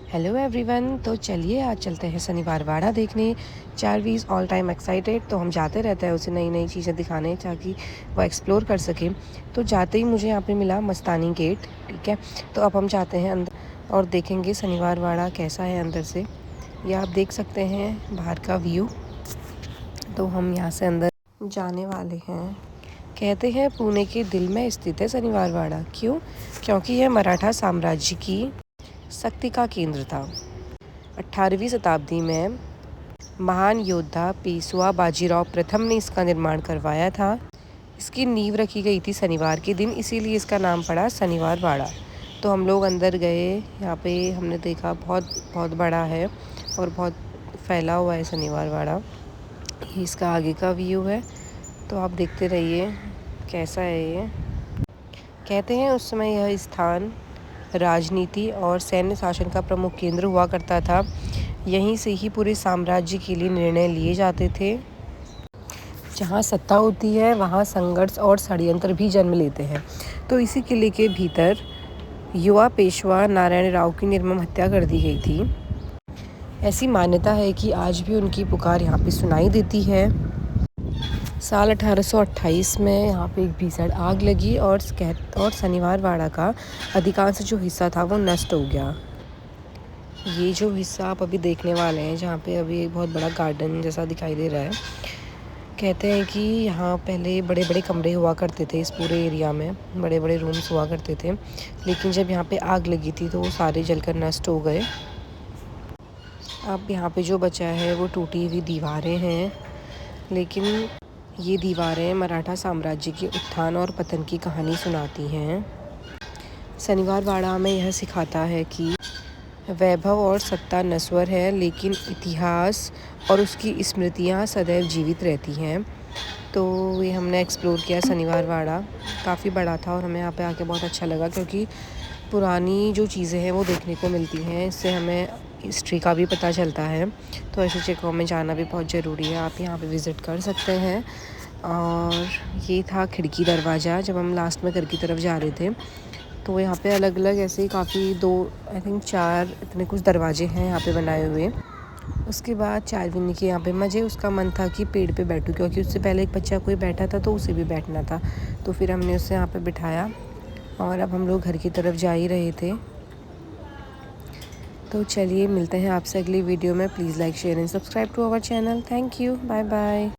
Hello everyone. तो चलिए आज चलते हैं शनिवार वाड़ा देखने। चारवीज़ ऑल टाइम एक्साइटेड, तो हम जाते रहते हैं उसे नई नई चीज़ें दिखाने ताकि वो एक्सप्लोर कर सके। तो जाते ही मुझे यहाँ पे मिला मस्तानी गेट। ठीक है, तो अब हम जाते हैं अंदर और देखेंगे शनिवार वाड़ा कैसा है अंदर से। ये आप देख सकते हैं बाहर का व्यू। तो हम यहाँ से अंदर जाने वाले हैं। कहते हैं पुणे के दिल में स्थित है शनिवार वाड़ा। क्यों? क्योंकि यह मराठा साम्राज्य की शक्ति का केंद्र था। 18वीं शताब्दी में महान योद्धा पेशवा बाजीराव प्रथम ने इसका निर्माण करवाया था। इसकी नींव रखी गई थी शनिवार के दिन, इसीलिए इसका नाम पड़ा शनिवार वाड़ा। तो हम लोग अंदर गए, यहाँ पे हमने देखा बहुत बहुत बड़ा है और बहुत फैला हुआ है शनिवार वाड़ा। ये इसका आगे का व्यू है, तो आप देखते रहिए कैसा है ये। कहते हैं उस समय यह स्थान राजनीति और सैन्य शासन का प्रमुख केंद्र हुआ करता था। यहीं से ही पूरे साम्राज्य के लिए निर्णय लिए जाते थे। जहाँ सत्ता होती है वहाँ संघर्ष और षड्यंत्र भी जन्म लेते हैं। तो इसी किले के भीतर युवा पेशवा नारायण राव की निर्मम हत्या कर दी गई थी। ऐसी मान्यता है कि आज भी उनकी पुकार यहाँ पे सुनाई देती है। साल 1828 में यहाँ पे एक भीषण आग लगी और शनिवार वाड़ा का अधिकांश जो हिस्सा था वो नष्ट हो गया। ये जो हिस्सा आप अभी देखने वाले हैं, जहाँ पे अभी एक बहुत बड़ा गार्डन जैसा दिखाई दे रहा है, कहते हैं कि यहाँ पहले बड़े बड़े कमरे हुआ करते थे। इस पूरे एरिया में बड़े बड़े रूम्स हुआ करते थे, लेकिन जब यहाँ पे आग लगी थी तो वो सारे जलकर नष्ट हो गए। अब यहाँ पे जो बचा है वो टूटी हुई दीवारें हैं, लेकिन ये दीवारें मराठा साम्राज्य के उत्थान और पतन की कहानी सुनाती हैं। शनिवार वाड़ा में यह सिखाता है कि वैभव और सत्ता नश्वर है, लेकिन इतिहास और उसकी स्मृतियाँ सदैव जीवित रहती हैं। तो ये हमने एक्सप्लोर किया शनिवार वाड़ा। काफ़ी बड़ा था और हमें यहाँ पे आके बहुत अच्छा लगा, क्योंकि पुरानी जो चीज़ें हैं वो देखने को मिलती हैं। इससे हमें हिस्ट्री का भी पता चलता है। तो ऐसी जगहों में जाना भी बहुत ज़रूरी है। आप यहाँ पे विज़िट कर सकते हैं। और ये था खिड़की दरवाज़ा। जब हम लास्ट में घर की तरफ जा रहे थे तो यहाँ पे अलग अलग ऐसे काफ़ी 2 आई थिंक 4 इतने कुछ दरवाजे हैं यहाँ पे बनाए हुए। उसके बाद चाय पीने के यहाँ पे मुझे उसका मन था कि पेड़ पे बैठूं, क्योंकि उससे पहले एक बच्चा कोई बैठा था तो उसे भी बैठना था। तो फिर हमने उसे यहाँ पे बिठाया और अब हम लोग घर की तरफ जा ही रहे थे। तो चलिए मिलते हैं आपसे अगली वीडियो में। Please like share and subscribe to our channel. Thank you, bye bye.